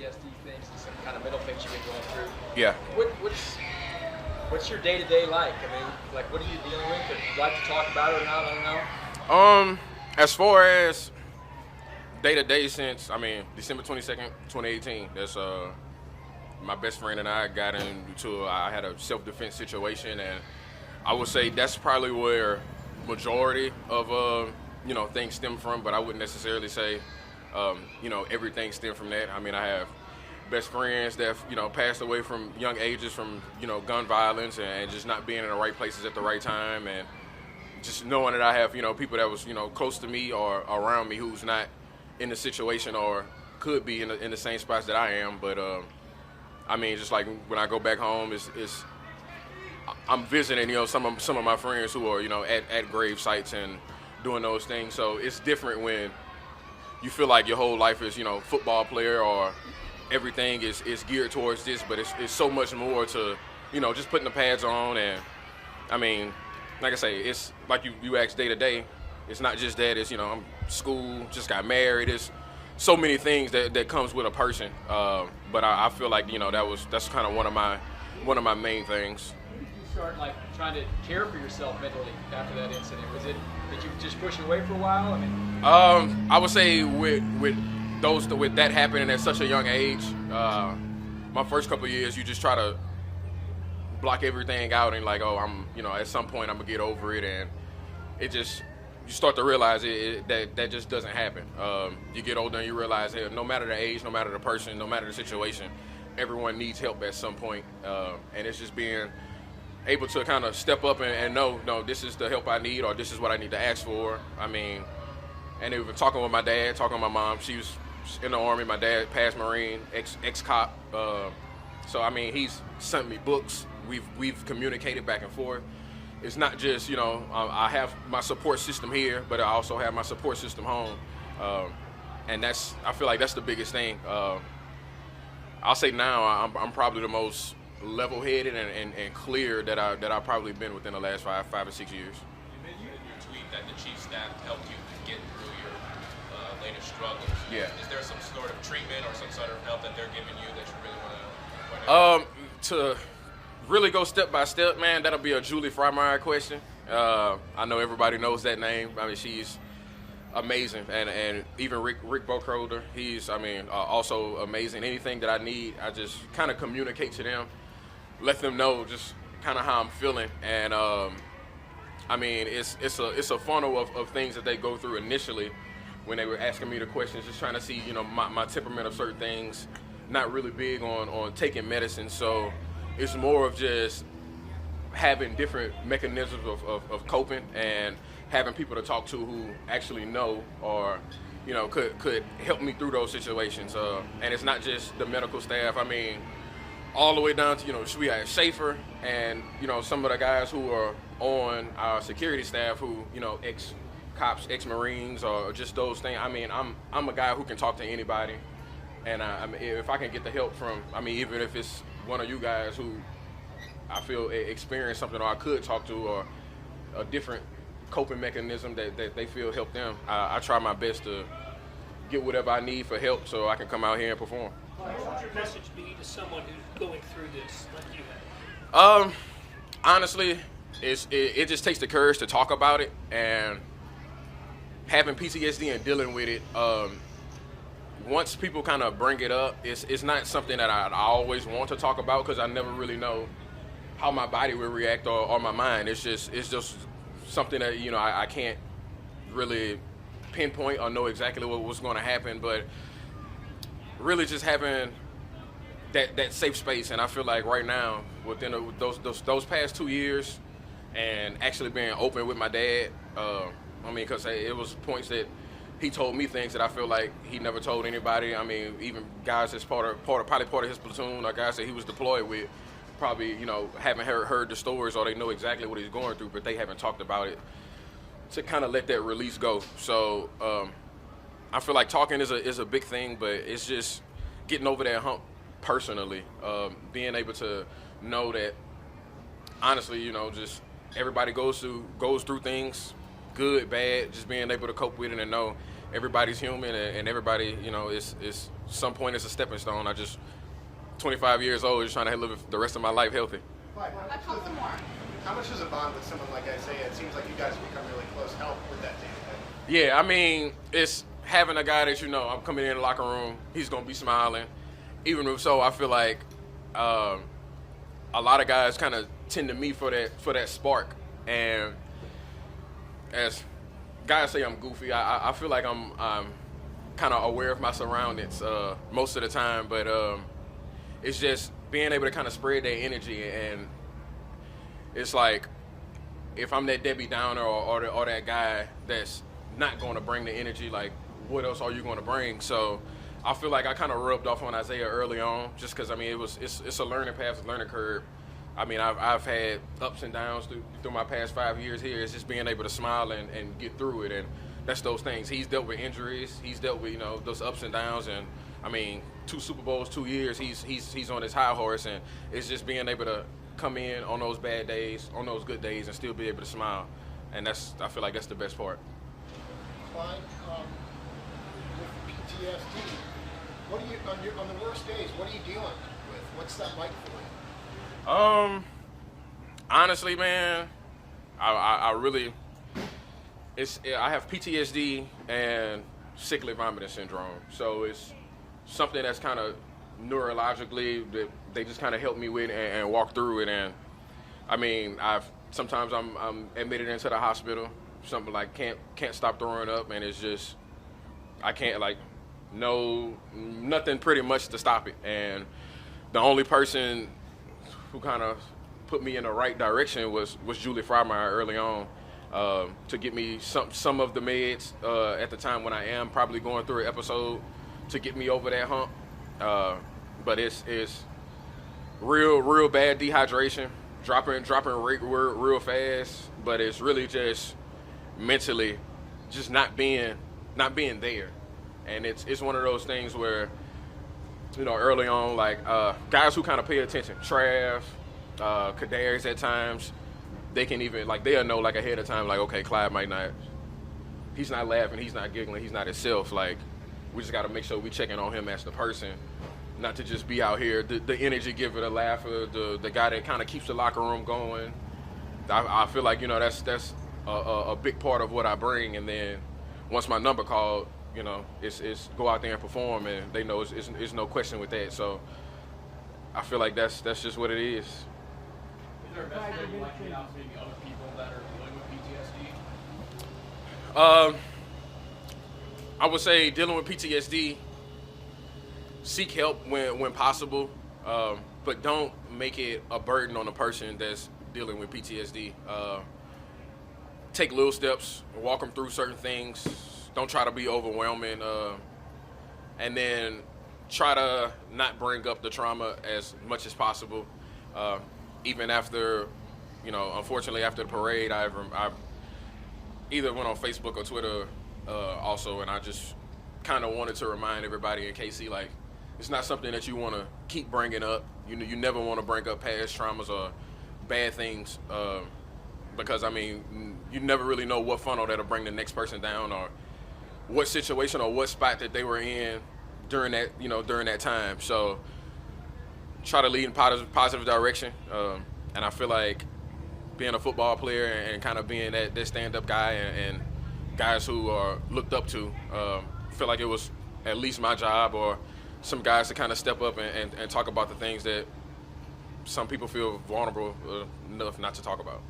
PTSD things and some kind of mental things you've been going through. Yeah. What's your day-to-day like? I mean, like, what are you dealing with? If you'd like to talk about it or not, I don't know. As far as day to day, since December 22nd, 2018, that's my best friend and I got into. I had a self-defense situation, and I would say that's probably where majority of things stem from. But I wouldn't necessarily say everything stemmed from that. I mean, I have best friends that passed away from young ages from gun violence and just not being in the right places at the right time, and just knowing that I have people that was close to me or around me who's not in the situation or could be in the same spots that I am. But just like when I go back home, I'm visiting some of my friends who are at grave sites and doing those things. So it's different when you feel like your whole life is football player or everything is geared towards this, but it's so much more to just putting the pads on. And I mean, like I say, it's like you ask day to day. It's not just that. It's I'm school, just got married. It's so many things that comes with a person. But I feel like that's kind of one of my main things. When did you start like trying to care for yourself mentally after that incident? Did you just push it away for a while? I mean, I would say with that happening at such a young age, my first couple of years, you just try to block everything out and like, I'm at some point I'm gonna get over it, and you start to realize that just doesn't happen. You get older and you realize, hey, no matter the age, no matter the person, no matter the situation, everyone needs help at some point, and it's just being able to kind of step up and know, no, this is the help I need, or this is what I need to ask for. I mean, and even talking with my dad, talking with my mom, she was in the Army. My dad, past Marine, ex-cop. So I mean, he's sent me books. We've communicated back and forth. It's not just I have my support system here, but I also have my support system home, and I feel like that's the biggest thing. I'll say now I'm probably the most level-headed and clear that I've probably been within the last 5 or 6 years. You mentioned in your tweet that the chief staff helped you get through your latest struggles. Yeah. Is there some sort of treatment or some sort of help that they're giving you that you really want to point out? To really go step by step, man, that'll be a Julie Freimeyer question. I know everybody knows that name. I mean, she's amazing, and even Rick Bocroder, he's also amazing. Anything that I need, I just kind of communicate to them, let them know just kind of how I'm feeling, and it's a funnel of things that they go through initially when they were asking me the questions, just trying to see my temperament of certain things. Not really big on taking medicine, so it's more of just having different mechanisms of coping and having people to talk to who actually know or could help me through those situations. And it's not just the medical staff. I mean, all the way down to we have Schaefer and some of the guys who are on our security staff who ex-cops, ex-Marines, or just those things. I mean, I'm a guy who can talk to anybody, and if I can get the help from, even if it's one of you guys who I feel experienced something, or I could talk to, or a different coping mechanism that they feel help them, I try my best to get whatever I need for help so I can come out here and perform. What would your message be to someone who's going through this like you have? Honestly, it just takes the courage to talk about it, and having PTSD and dealing with it. Once people kind of bring it up, it's not something that I always want to talk about, because I never really know how my body will react or my mind. It's just something that I can't really pinpoint or know exactly what's going to happen, but really just having that safe space. And I feel like right now, within those past 2 years, and actually being open with my dad, because it was points that he told me things that I feel like he never told anybody. I mean, even guys that's probably part of his platoon, or guys that he was deployed with, probably haven't heard the stories, or they know exactly what he's going through, but they haven't talked about it, to kind of let that release go. So I feel like talking is a big thing, but it's just getting over that hump personally, being able to know that honestly, just everybody goes through things, good, bad, just being able to cope with it and know everybody's human, and everybody, is some point it's a stepping stone. 25 years old, just trying to live the rest of my life healthy. How much does it bond with someone like Isaiah? It seems like you guys have become really close. Help with that day-to-day. Yeah, I mean, it's having a guy that I'm coming in the locker room, he's going to be smiling. Even if so, I feel like a lot of guys kind of tend to me for that spark. And as guys say I'm goofy, I feel like I'm kind of aware of my surroundings most of the time. But it's just being able to kind of spread that energy. And it's like if I'm that Debbie Downer or that guy that's not going to bring the energy, like what else are you going to bring? So I feel like I kind of rubbed off on Isaiah early on, just because I mean it's a learning path, it's a learning curve. I mean I've had ups and downs through my past 5 years here. It's just being able to smile and get through it, and that's those things. He's dealt with injuries, he's dealt with those ups and downs, and I mean 2 Super Bowls, 2 years. He's on his high horse, and it's just being able to come in on those bad days, on those good days, and still be able to smile, and I feel like that's the best part. Clyde, with PTSD, what do you on the worst days? What are you dealing with? What's that like for you? Honestly, man, I really I have PTSD and sickly vomiting syndrome, so it's something that's kind of neurologically that they just kind of help me with and walk through it. And I mean, sometimes I'm admitted into the hospital, something like can't stop throwing up, and it's just I can't nothing pretty much to stop it. And the only person who kind of put me in the right direction was Julie Frymeyer early on, to get me some of the meds at the time when I am probably going through an episode to get me over that hump. But it's real bad dehydration, dropping real fast. But it's really just mentally just not being there. And it's one of those things where, early on, like guys who kind of pay attention, Trav, Kadarius at times, they can even they'll know ahead of time, okay, Clyde he's not laughing, he's not giggling, he's not himself. We just got to make sure we checking on him as the person, not to just be out here the energy giver, the laugher, the guy that kind of keeps the locker room going. I feel like that's a big part of what I bring. And then once my number called, it's go out there and perform, and they know it's no question with that. So I feel like that's just what it is. Is there a best way you like to get out to maybe other people that are dealing with PTSD? I would say dealing with PTSD, seek help when possible, but don't make it a burden on the person that's dealing with PTSD. Take little steps, walk them through certain things. Don't try to be overwhelming, and then try to not bring up the trauma as much as possible. Even after, unfortunately after the parade, I either went on Facebook or Twitter also, and I just kind of wanted to remind everybody in KC, it's not something that you want to keep bringing up. You never want to bring up past traumas or bad things, because I mean, you never really know what funnel that'll bring the next person down, or what situation or what spot that they were in during that time. So try to lead in positive direction, and I feel like being a football player and kind of being that stand-up guy and guys who are looked up to, feel like it was at least my job or some guys to kind of step up and talk about the things that some people feel vulnerable enough not to talk about.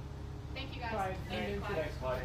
Thank you guys. Thanks, Clyde.